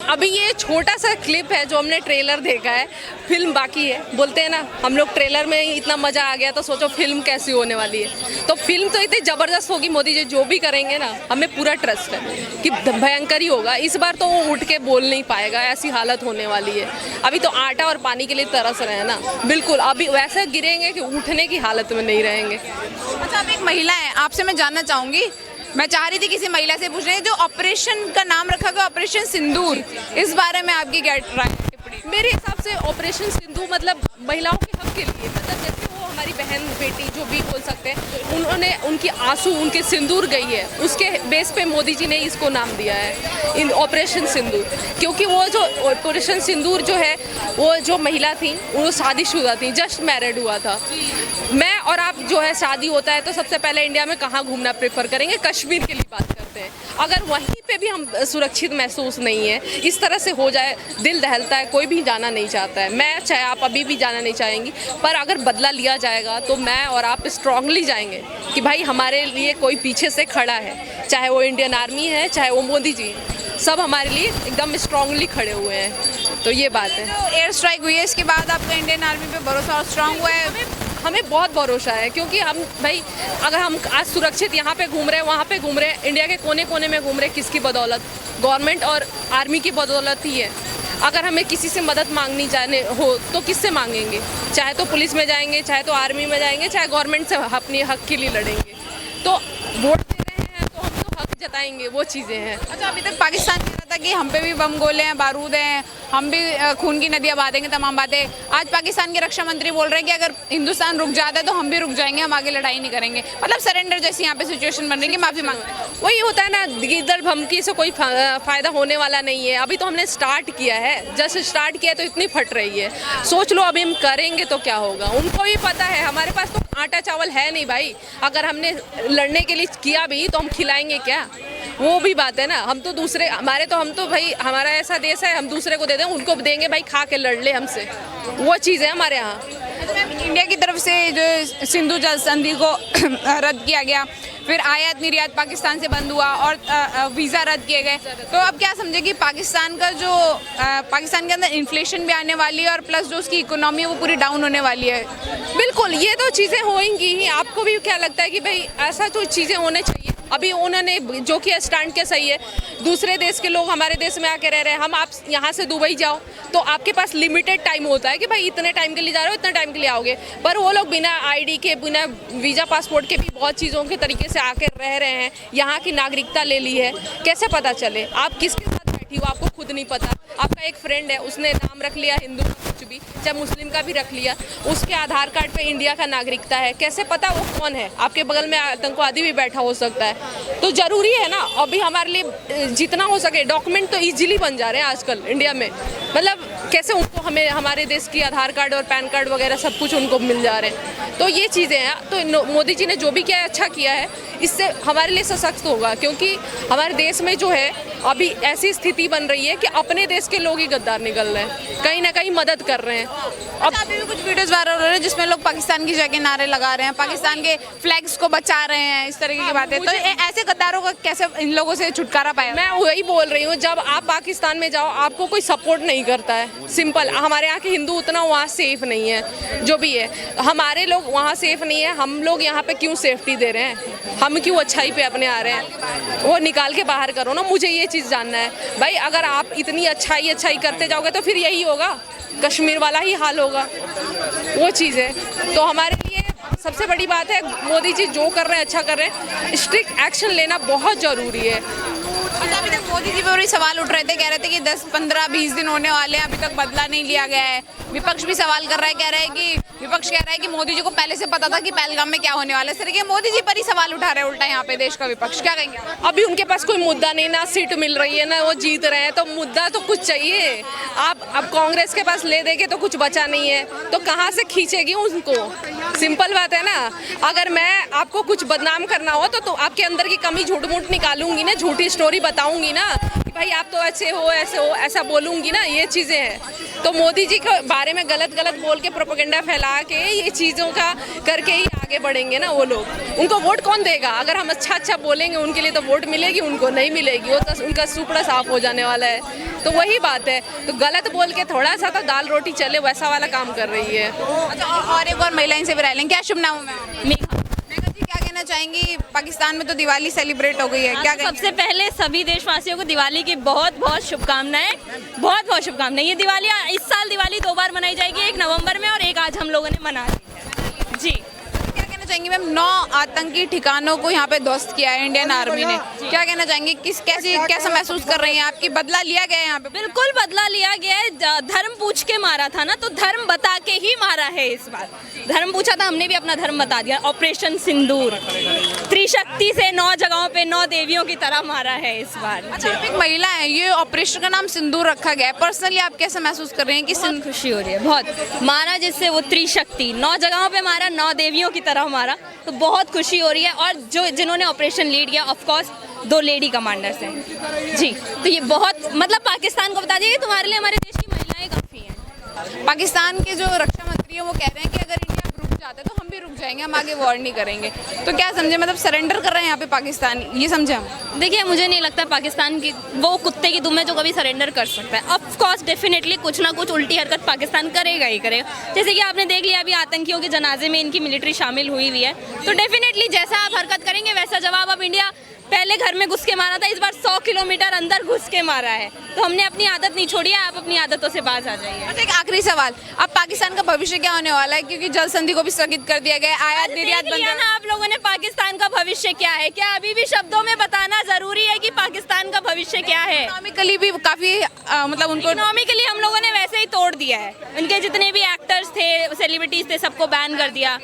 अभी ये छोटा सा क्लिप है जो हमने ट्रेलर देखा है, फिल्म बाकी है। बोलते हैं ना हम लोग ट्रेलर में ही इतना मज़ा आ गया तो सोचो फिल्म कैसी होने वाली है। तो फिल्म तो इतनी ज़बरदस्त होगी, मोदी जी जो भी करेंगे ना हमें पूरा ट्रस्ट है कि भयंकर ही होगा। इस बार तो वो उठ के बोल नहीं पाएगा, ऐसी हालत होने वाली है। अभी तो आटा और पानी के लिए तरस रहे हैं ना, बिल्कुल अभी वैसे गिरेंगे कि उठने की हालत में नहीं रहेंगे। अच्छा, आप एक महिला हैं, आपसे मैं जानना चाहूँगी, मैं चाह रही थी किसी महिला से पूछने, जो ऑपरेशन का नाम रखा गया ऑपरेशन सिंदूर, इस बारे में आपकी क्या राय टिप्पणी? मेरे हिसाब से ऑपरेशन सिंधु मतलब महिलाओं के हक के लिए, मतलब जैसे वो हमारी बहन बेटी जो भी बोल सकते हैं, उन्होंने उनकी आंसू उनके सिंदूर गई है, उसके बेस पे मोदी जी ने इसको नाम दिया है इन ऑपरेशन सिंदूर। क्योंकि वो जो ऑपरेशन सिंदूर जो है, वो जो महिला थी वो शादीशुदा थी, जस्ट मैरिड हुआ था। मैं और आप जो है शादी होता है तो सबसे पहले इंडिया में कहाँ घूमना प्रेफर करेंगे? कश्मीर के लिए बात करते हैं। अगर वहीं पे भी हम सुरक्षित महसूस नहीं है, इस तरह से हो जाए, दिल दहलता है, कोई भी जाना नहीं चाहता है। मैं चाहे आप अभी भी जाना नहीं चाहेंगी, पर अगर बदला लिया जाएगा तो मैं और आप स्ट्रांगली जाएंगे कि भाई हमारे लिए कोई पीछे से खड़ा है, चाहे वो इंडियन आर्मी है, चाहे वो मोदी जी, सब हमारे लिए एकदम स्ट्रांगली खड़े हुए हैं। तो ये बात है। तो एयर स्ट्राइक हुई है, इसके बाद आपका इंडियन आर्मी पे भरोसा और स्ट्रांग हुआ है? हमें बहुत भरोसा है, क्योंकि हम भाई अगर हम आज सुरक्षित यहाँ पे घूम रहे हैं, वहाँ पे घूम रहे हैं, इंडिया के कोने कोने में घूम रहे हैं, किसकी बदौलत? गवर्नमेंट और आर्मी की बदौलत ही है। अगर हमें किसी से मदद मांगनी जाने हो तो किससे मांगेंगे? चाहे तो पुलिस में जाएंगे, चाहे तो आर्मी में जाएंगे, चाहे गवर्नमेंट से अपने हक के लिए लड़ेंगे। तो वोट दे रहे हैं तो हम तो हक जताएंगे, वो चीज़ें हैं। अच्छा, अभी तक पाकिस्तान कह रहा था कि हम पे भी बम गोले हैं, बारूद हैं, हम भी खून की नदियाँ बहा देंगे, तमाम बातें। आज पाकिस्तान के रक्षा मंत्री बोल रहे हैं कि अगर हिंदुस्तान रुक जाता है तो हम भी रुक जाएंगे, हम आगे लड़ाई नहीं करेंगे। मतलब सरेंडर जैसी यहाँ पे सिचुएशन बन रही है कि माफ़ी मांग रहे हैं। वही होता है ना, गिरदर धमकी से कोई फ़ायदा होने वाला नहीं है। अभी तो हमने स्टार्ट किया है, जैसे स्टार्ट किया तो इतनी फट रही है। सोच लो अभी हम करेंगे तो क्या होगा। उनको भी पता है, हमारे पास तो आटा चावल है नहीं भाई। अगर हमने लड़ने के लिए किया भी तो हम खिलाएंगे क्या? वो भी बात है ना। हम तो दूसरे हम तो भाई, हमारा ऐसा देश है, हम दूसरे को दे दें, उनको देंगे भाई, खा के लड़ ले हमसे। वो चीज़ है हमारे यहाँ। इंडिया की तरफ से जो सिंधु जल संधि को रद्द किया गया, फिर आयात निर्यात पाकिस्तान से बंद हुआ और वीज़ा रद्द किए गए, तो अब क्या समझे कि पाकिस्तान का जो पाकिस्तान के अंदर इन्फ्लेशन भी आने वाली है और प्लस जो उसकी इकोनॉमी है वो पूरी डाउन होने वाली है? बिल्कुल, ये तो चीज़ें होंगी ही। आपको भी क्या लगता है कि भाई ऐसा तो चीज़ें होने चाहिए? अभी उन्होंने जो किया स्टैंड क्या सही है। दूसरे देश के लोग हमारे देश में आके रह रहे हैं, हम आप यहाँ से दुबई जाओ तो आपके पास लिमिटेड टाइम होता है कि भाई इतने टाइम के लिए जा रहे हो, इतने टाइम के लिए आओगे। पर वो लोग बिना आईडी के, बिना वीज़ा पासपोर्ट के भी बहुत चीज़ों के तरीके से आके रह रहे हैं, यहाँ की नागरिकता ले ली है। कैसे पता चले? आप किसके साथ बैठी हो आपको खुद नहीं पता। आपका एक फ्रेंड है, उसने नाम रख लिया हिंदू का, कुछ भी, चाहे मुस्लिम का भी रख लिया, उसके आधार कार्ड पे इंडिया का नागरिकता है। कैसे पता वो कौन है? आपके बगल में आतंकवादी भी बैठा हो सकता है। तो ज़रूरी है ना अभी हमारे लिए जितना हो सके डॉक्यूमेंट तो इजीली बन जा रहे हैं आजकल इंडिया में। मतलब कैसे उनको हमें हमारे देश की आधार कार्ड और पैन कार्ड वगैरह सब कुछ उनको मिल जा रहे हैं। तो ये चीज़ें हैं। तो मोदी जी ने जो भी किया है अच्छा किया है, इससे हमारे लिए सशक्त होगा। क्योंकि हमारे देश में जो है अभी ऐसी स्थिति बन रही है कि अपने देश के लोग ही गद्दार निकल रहे हैं, कहीं ना कहीं मदद कर रहे हैं। अब अभी भी कुछ वीडियोस वायरल हो रहे हैं जिसमें लोग पाकिस्तान की जगह नारे लगा रहे हैं, पाकिस्तान के फ्लैग्स को बचा रहे हैं, इस तरीके की बातें। तो ऐसे गद्दारों का कैसे इन लोगों से छुटकारा पाया? मैं वही बोल रही हूँ, जब आप पाकिस्तान में जाओ आपको कोई सपोर्ट नहीं करता है। सिंपल, हमारे यहाँ के हिंदू उतना वहाँ सेफ नहीं है। जो भी है, हमारे लोग वहाँ सेफ नहीं है, हम लोग यहाँ पे क्यों सेफ्टी दे रहे हैं? हम क्यों अच्छाई पे अपने आ रहे हैं? वो निकाल के बाहर करो ना। मुझे ये चीज़ जानना है भाई। अगर आप इतनी अच्छाई करते जाओगे तो फिर यही होगा, कश्मीर वाला ही हाल होगा। वो चीज़ है। तो हमारे लिए सबसे बड़ी बात है, मोदी जी जो कर रहे हैं अच्छा कर रहे हैं। स्ट्रिक्ट एक्शन लेना बहुत ज़रूरी है। अभी तक मोदी जी पर सवाल उठ रहे थे, कह रहे थे कि 10, 15, 20 दिन होने वाले हैं, अभी तक बदला नहीं लिया गया है। विपक्ष भी सवाल कर रहा है, विपक्ष कह रहा है कि मोदी जी को पहले से पता था कि पहलगाम में क्या होने वाला है। इस तरीके मोदी जी पर ही सवाल उठा रहे हैं उल्टा यहाँ पे देश का विपक्ष। क्या कहेंगे? अभी उनके पास कोई मुद्दा नहीं, ना सीट मिल रही है, ना वो जीत रहे हैं, तो मुद्दा तो कुछ चाहिए। आप अब कांग्रेस के पास ले देंगे तो कुछ बचा नहीं है, तो कहाँ से खींचेगी उनको? सिंपल बात है ना। अगर मैं आपको कुछ बदनाम करना हो तो आपके अंदर की कमी झूठ मूठ निकालूंगी ना, झूठी स्टोरी बताऊंगी ना कि भाई आप तो ऐसे हो, ऐसे हो, ऐसा बोलूंगी ना। ये चीज़ें हैं। तो मोदी जी के बारे में गलत बोल के प्रोपेगेंडा फैला के ये चीज़ों का करके ही आगे बढ़ेंगे ना वो लोग। उनको वोट कौन देगा? अगर हम अच्छा अच्छा बोलेंगे उनके लिए तो वोट मिलेगी, उनको नहीं मिलेगी। वो तो उनका सुपड़ा साफ हो जाने वाला है। तो वही बात है, तो गलत बोल के थोड़ा सा तो दाल रोटी चले वैसा वाला काम कर रही है। अच्छा, और एक और महिला इनसे भी राय लेंगे। क्या शुभ नाम है? मेघा। मेघा जी, क्या कहना चाहेंगी? पाकिस्तान में तो दिवाली सेलिब्रेट हो गई है, क्या तो सबसे पहले सभी देशवासियों को दिवाली की बहुत बहुत शुभकामनाएं, बहुत बहुत शुभकामनाएं। ये दिवाली इस साल दिवाली 2 बार मनाई जाएगी, एक नवंबर में और एक आज हम लोगों ने मना ली है जी। क्या कहना चाहेंगी मैम? 9 आतंकी ठिकानों को यहाँ पे ध्वस्त किया है इंडियन आर्मी ने, क्या कहना चाहेंगे? कैसा महसूस कर रही हैं आपकी? बदला लिया गया है यहाँ पे? बिल्कुल बदला लिया गया है। धर्म पूछ के मारा था ना, तो धर्म बता के ही मारा है इस बार। धर्म पूछा था, हमने भी अपना धर्म बता दिया। ऑपरेशन सिंदूर, त्रिशक्ति से 9 जगहों पे 9 देवियों की तरह मारा है इस बार। अच्छा, आप एक महिला है, ये ऑपरेशन का नाम सिंदूर रखा गया है। पर्सनली आप कैसा महसूस कर रहे हैं कि बहुत खुशी हो रही है, बहुत। मारा जिससे वो त्रिशक्ति 9 जगहों पे मारा, 9 देवियों की तरह मारा, तो बहुत खुशी हो रही है। और जो जिन्होंने ऑपरेशन लीड किया, ऑफ कोर्स 2 लेडी कमांडर्स हैं जी। तो ये बहुत, मतलब पाकिस्तान को बता दिया कि तुम्हारे लिए हमारे देश की महिलाएं काफ़ी हैं। पाकिस्तान के जो रक्षा मंत्री हैं वो कह रहे हैं कि अगर इंडिया रुक जाता है तो हम भी रुक जाएंगे, हम आगे वॉर नहीं करेंगे। तो क्या समझे, मतलब सरेंडर कर रहे हैं यहाँ पे पाकिस्तान, ये समझे हम? देखिए, मुझे नहीं लगता पाकिस्तान की वो कुत्ते की दुम है जो कभी सरेंडर कर सकता है। ऑफ कोर्स डेफिनेटली कुछ ना कुछ उल्टी हरकत पाकिस्तान करेगा ही करेगा। जैसे कि आपने देख लिया, अभी आतंकियों के जनाजे में इनकी मिलिट्री शामिल हुई है, तो डेफिनेटली जैसा आप हरकत करेंगे वैसा जवाब। अब इंडिया पहले घर में घुस के मारा था, इस बार 100 किलोमीटर अंदर घुस के मारा है। तो हमने अपनी आदत नहीं छोड़ी है, आप अपनी आदतों से बाज आ जाइए। अच्छा, एक आखिरी सवाल, अब पाकिस्तान का भविष्य क्या होने वाला है? क्योंकि जल संधि को भी स्थगित कर दिया गया है, आयात निर्यात देख बंद लिया ना आप लोगों ने पाकिस्तान का भविष्य क्या है। क्या अभी भी शब्दों में बताना जरूरी है कि पाकिस्तान का भविष्य क्या है? इकोनॉमिकली भी काफी मतलब उनको इकोनॉमिकली हम लोगों ने वैसे ही तोड़ दिया है। उनके जितने भी एक्टर्स थे, सेलिब्रिटीज थे, सबको बैन कर दिया।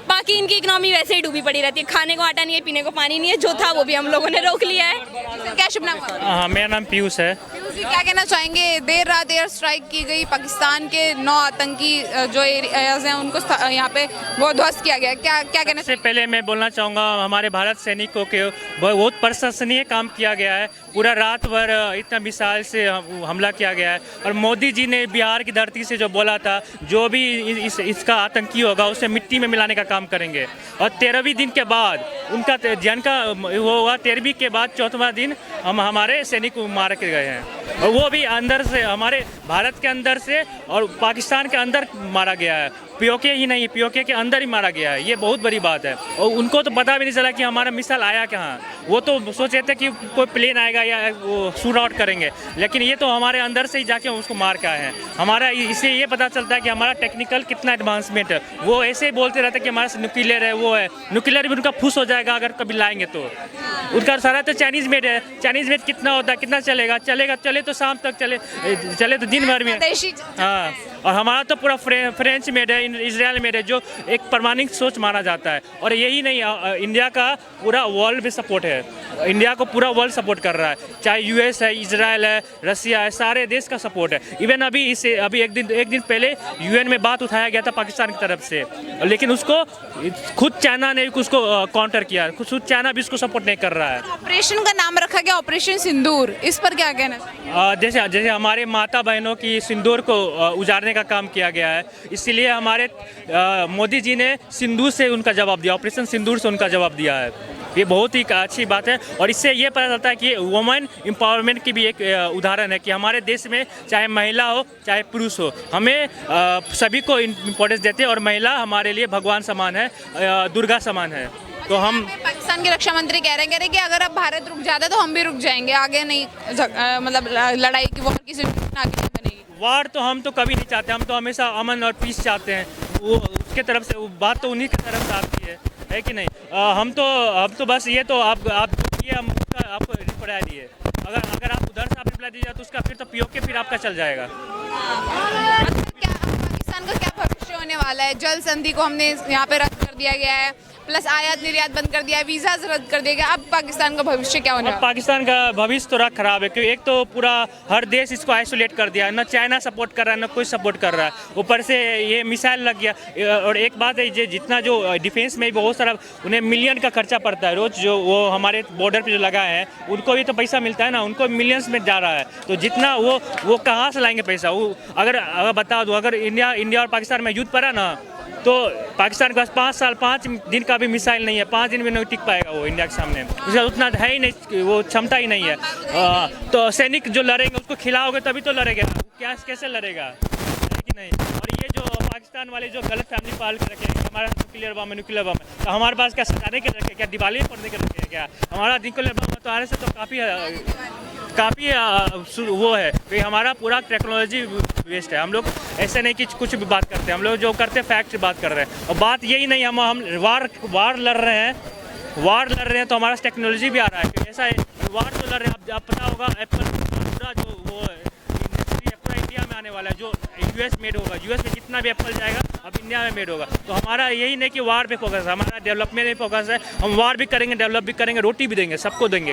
बाकी इनकी इकोनॉमी वैसे ही डूबी पड़ी रहती है। खाने को आटा नहीं है, पीने को पानी नहीं है, जो था वो भी हम लोगों ने रोक लिया है। क्या शुभ नाम है? हाँ, मेरा नाम पीयूष है। पीयूष जी, क्या कहना चाहेंगे? देर रात एयर स्ट्राइक की गई, पाकिस्तान के 9 आतंकी जो एरियाज हैं उनको यहाँ पे वो ध्वस्त किया गया, क्या क्या कहना? सबसे पहले मैं बोलना चाहूँगा, हमारे भारत सैनिकों के बहुत प्रशंसनीय काम किया गया है। पूरा रात भर इतना मिसाइल से हमला किया गया है। और मोदी जी ने बिहार की धरती से जो बोला था, जो भी इसका आतंकी होगा उसे मिट्टी में मिलाने का काम करेंगे। और 13वीं दिन के बाद उनका जन का वो हुआ, 13वीं के बाद 14वां दिन हमारे सैनिक मार के गए हैं। और वो भी अंदर से, हमारे भारत के अंदर से और पाकिस्तान के अंदर मारा गया है। पीओके ही नहीं, पीओके के अंदर ही मारा गया है। ये बहुत बड़ी बात है। और उनको तो पता भी नहीं चला कि हमारा मिसाइल आया कहाँ। वो तो सोचे थे कि कोई प्लेन आएगा या वो शूट आउट करेंगे, लेकिन ये तो हमारे अंदर से ही जाके उसको मार के आए हैं। हमारा इससे ये पता चलता है कि हमारा टेक्निकल कितना एडवांसमेंट है। वो ऐसे ही बोलते रहते हैं कि हमारा न्यूक्लियर है, वो है। न्यूक्लियर भी उनका फुस हो जाएगा अगर कभी लाएंगे तो। उनका सारा तो चाइनीज़ मेड है। चाइनीज़ मेड कितना होता है, कितना चलेगा? चले तो शाम तक चले तो दिन भर में। हाँ, और हमारा तो पूरा फ्रेंच मेड है, इजराइल मेड है, जो एक परमाणु सोच माना जाता है। और यही नहीं, इंडिया का पूरा वर्ल्ड में सपोर्ट है। इंडिया को पूरा वर्ल्ड सपोर्ट कर रहा है, चाहे यूएस है, इजराइल है, रसिया है, सारे देश का सपोर्ट है। इवन अभी एक दिन पहले यूएन में बात उठाया गया था पाकिस्तान की तरफ से, लेकिन उसको खुद चाइना ने उसको काउंटर किया। खुद चाइना भी उसको सपोर्ट नहीं कर रहा है। ऑपरेशन का नाम रखा गया ऑपरेशन सिंदूर, इस पर क्या कहना? जैसे हमारे माता बहनों की सिंदूर को उजाड़ने का काम किया गया है, इसीलिए हमारे मोदी जी ने सिंदूर से उनका जवाब दिया, ऑपरेशन सिंदूर से उनका जवाब दिया है। ये बहुत ही अच्छी बात है। और इससे ये पता चलता है कि वुमेन एम्पावरमेंट की भी एक उदाहरण है कि हमारे देश में चाहे महिला हो चाहे पुरुष हो, हमें सभी को इम्पोर्टेंस देते हैं। और महिला हमारे लिए भगवान समान है, दुर्गा समान है। तो हम पाकिस्तान के रक्षा मंत्री कह रहे हैं कि अगर अब भारत रुक जाता है तो हम भी रुक जाएंगे, आगे नहीं मतलब लड़ाई की वॉर की सिचुएशन आगे नहीं बनेगी। वार तो हम तो कभी नहीं चाहते, हम तो हमेशा अमन और पीस चाहते हैं। वो उसके तरफ से वो बात तो उन्हीं की तरफ से आती है कि नहीं? हम तो बस ये तो आप ये हम उसका आपको रिप्लाई दिए। अगर आप उधर से आप रिप्लाई दीजिए तो उसका फिर तो पीओके फिर आपका चल जाएगा। क्या पाकिस्तान का क्या भविष्य होने वाला है? जल संधि को हमने यहाँ पे रद्द कर दिया गया है, प्लस आयात निर्यात बंद कर दिया है, वीज़ा रद्द कर दिया गया। अब पाकिस्तान का भविष्य क्या होने वाला है? पाकिस्तान का भविष्य थोड़ा खराब है, क्योंकि एक तो पूरा हर देश इसको आइसोलेट कर दिया, ना चाइना सपोर्ट कर रहा है, ना कोई सपोर्ट कर रहा है। ऊपर से ये मिसाइल लग गया। और एक बात है, जितना जो डिफेंस में बहुत सारा उन्हें मिलियन का खर्चा पड़ता है रोज़, जो वो हमारे बॉर्डर पर जो लगाए हैं उनको भी तो पैसा मिलता है ना, उनको मिलियंस में जा रहा है। तो जितना वो कहाँ से लाएंगे पैसा? वो अगर बता दूँ, अगर इंडिया और पाकिस्तान में युद्ध पड़ा ना, तो पाकिस्तान के पास 5 दिन का भी मिसाइल नहीं है, 5 दिन में नहीं टिक पाएगा वो इंडिया के सामने, उसका उतना है ही नहीं, वो क्षमता ही नहीं है। तो सैनिक जो लड़ेंगे उसको खिलाओगे तभी तो लड़ेगा, क्या कैसे लड़ेगा, है कि नहीं। और ये जो पाकिस्तान वाले जो गलत फैमिली पाल के रखे हैं, हमारा न्यूक्लियर बम है, न्यूक्लियर बम है, तो हमारे पास क्या सजाने के रखे, क्या दिवाली पढ़ने के रखे, क्या हमारा न्यूक्लियर बम तो आने से तो काफ़ी वो है कि हमारा पूरा टेक्नोलॉजी वेस्ट है। हम लोग ऐसे नहीं कि कुछ भी बात करते हैं, हम लोग जो करते हैं फैक्ट बात कर रहे हैं। और बात यही नहीं, हम वार लड़ रहे हैं तो हमारा टेक्नोलॉजी भी आ रहा है। ऐसा वार तो लड़ रहे हैं, आप पता होगा एप्पल पूरा जो वो इंडस्ट्री है पूरा इंडिया में आने वाला है, जो यूएस मेड होगा, यूएस में जितना भी एप्पल जाएगा अब इंडिया में मेड होगा। तो हमारा यही नहीं कि वार पे फोकस है, हमारा डेवलपमेंट में फोकस है। हम वार भी करेंगे, डेवलप भी करेंगे, रोटी भी देंगे, सबको देंगे।